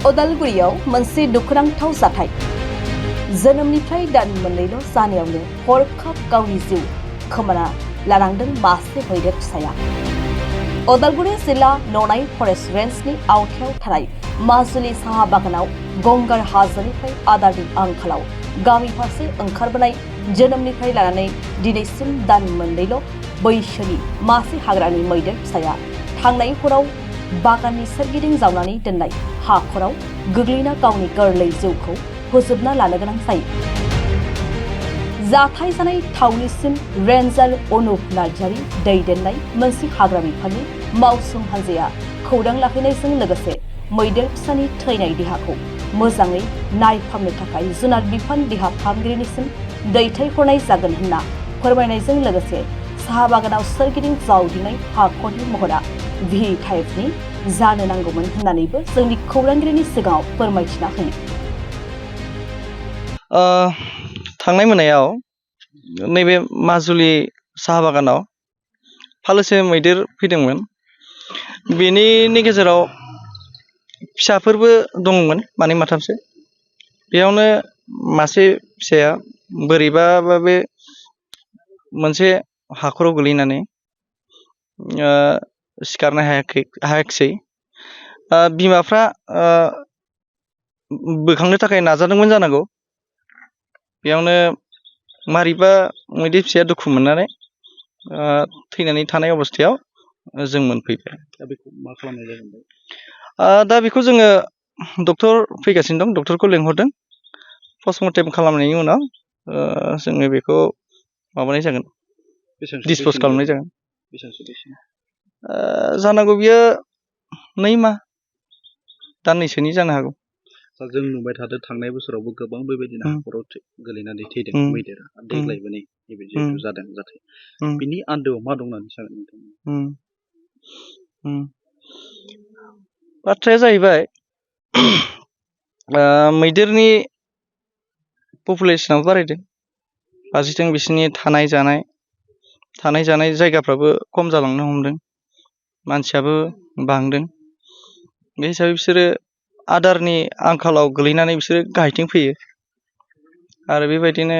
उदालगुरियाव मोनसे दुखुनांथाव जाथाय जोनोमनिफ्राय दान मोननैल' जानायावनो हरखाब गावनि जिउ खोमाना लानांदों मासे मैदेर फिसाया। उदालगुरि जिल्ला ननाय फरेस्ट रेन्जनि आवथायाव थानाय माजुलि साहा बागानाव गंगार हाजोनिफ्राय आदारनि आंखालाव गामि फारसे ओंखारबोनाय जोनोमनिफ्राय लानानै दिनैसिम दान मोननैल' बैसोनि मासे हाग्रानि मैदेर फिसाया थांनाय हराव बागाननि सोरगिदिं जावनानै दोननाय हाखराव गोग्लैना गावनि गोरलै जिउखौ फोजोबना लानो गोनां जायो। जाथाय जानाय थावनिसिम रेन्जार अनुप नार्जारी दैदेननाय मोनसे हाग्रा बिफाननि मावसुम हानजाया खौरां लाहैनायजों लोगोसे मैदेर फिसानि थैनाय देहाखौ मोजाङै नायफामनो थाखाय जुनार बिफान देहा फाहामगिरिनिसिम दैथायहरनाय जागोन होनना फोरमायनायजों लोगोसे साहा बागानाव सोरगिदिं जावदिंनाय हाखरनि महरा भि टाइपनि जानो नांगौमोन होननानैबो जोंनि खौरांगिरिनि सिगाङाव फोरमायथिना होयो। थांनाय मोनायाव नैबे माजुलि साहा बागानाव फालोसे मैदेर फैदोंमोन। बेनि गेजेराव फिसाफोरबो दंमोन मानै माथामसो। बेयावनो मासे फिसाया बोरैबा बे मोनसे हाखराव गोलैनानै सिखारनो हायाखिसै। बिमाफ्रा बोखांनो थाखाय नाजादोंमोन जानांगौ। बेयावनो मारैबा मैदेर फिसाया दुखु मोननानै थैनानै थानाय अबस्थायाव जों मोनफैबाय। दा बेखौ मा खालामनाय जागोन? दा बेखौ जोङो डक्टर फैगासिनो दं, डक्टरखौ लेंहरदों। पस्टमर्टेम खालामनायनि उनाव जोङो बेखौ माबानाय जागोन, डिसप'ज खालामनाय जागोन। जानांगौ बियो 2 माह दाननैसोनि जानो हागौ। जों नुबाय थादों थांनाय बोसोरावबो गोबां बेबायदिनो हाखराव गोलैनानै थैदों मैदेरा। देग्लायबो नैबे जिहेतु जादों जाथाय, बिनि आन्दोआव मा दं होननानै सानो नोंथाङा? बाथ्राया जाहैबाय मैदेरनि पपुलेसनाबो बारायदों, फारसेथिं बिसोरनि थानाय जानाय जायगाफ्राबो खम जालांनो हमदों, मानसियाबो बांदों। बे हिसाबै बिसोरो आदारनि आंखालाव गोलैनानै बिसोरो गाहायथिं फैयो आरो बेबायदिनो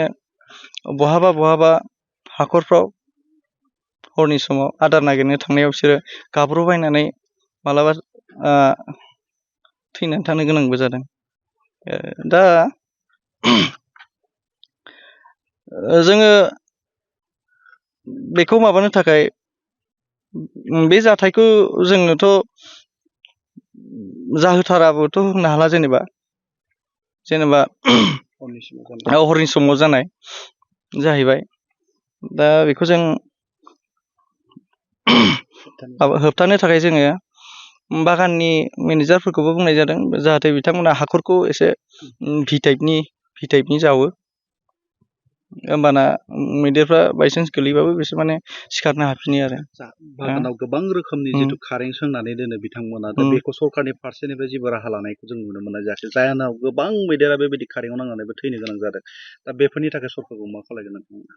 बहाबा हाखरफ्राव हरनि समाव आदार नागिरनो थांनायाव बिसोरो गाब्र'बायनानै मालाबा थैनानै थानो गोनांबो जादों। दा जोङो बेखौ माबानो थाखाय बे जाथायखौ जोंनोथ' जाहोथाराबोथ' होननो हाला, जेनेबा हरनि समाव जानाय जाहैबाय। दा बेखौ जों होबथानो थाखाय जोङो बागाननि मेनेजारफोरखौबो बुंनाय जादों, जाहाथे बिथांमोना हाखरखौ एसे भि टाइपनि जावो। होमबाना मैदेरफ्रा बायसान्स गोलैबाबो बिसोर माने सिखारनो हाफिनो आरो। बागानाव गोबां रोखोमनि जिथु कारेन्ट सोंनानै दोनो बिथांमोना, दा बेखौ सरकारनि फारसेनिफ्राय जेबो राहा लानायखौ जों नुनो मोननाय जायाखै। जाहोनाव गोबां मैदेरा बेबायदि कारेन्टआव नांनानैबो थैनो गोनां जादों। दा बेफोरनि थाखाय सरकारखौ मा खालायगोन नोंथांमोना?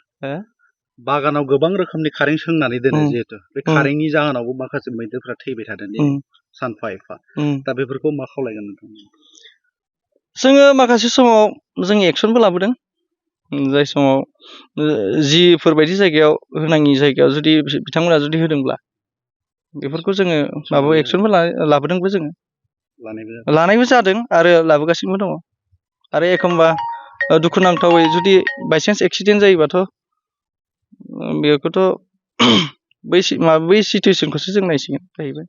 बागानाव गोबां रोखोमनि कारेन्ट सोंनानै दोनो जिहेतु, बे कारेन्टनि जाहोनावबो माखासे मैदेरफ्रा थैबाय थादों सानफा एफा। दा बेफोरखौ मा खालायगोन नोंथांमोना? जोङो माखासे समाव जों एक्सनबो लाबोदों। जाय समाव जिफोरबायदि जायगायाव होनाङि जायगायाव जुदि बिथांमोना जुदि होदोंब्ला बेफोरखौ जोङो एक्सनबो लाबोदोंबो, जोङो लानायबो जादों आरो लाबोगासिनोबो दङ। आरो एखमबा दुखुनांथावै जुदि बायसान्स एक्सिडेन्ट जायोबाथ' बेखौथ' बै सिटुवेसनखौसो जों नायसिगोन जाहैबाय।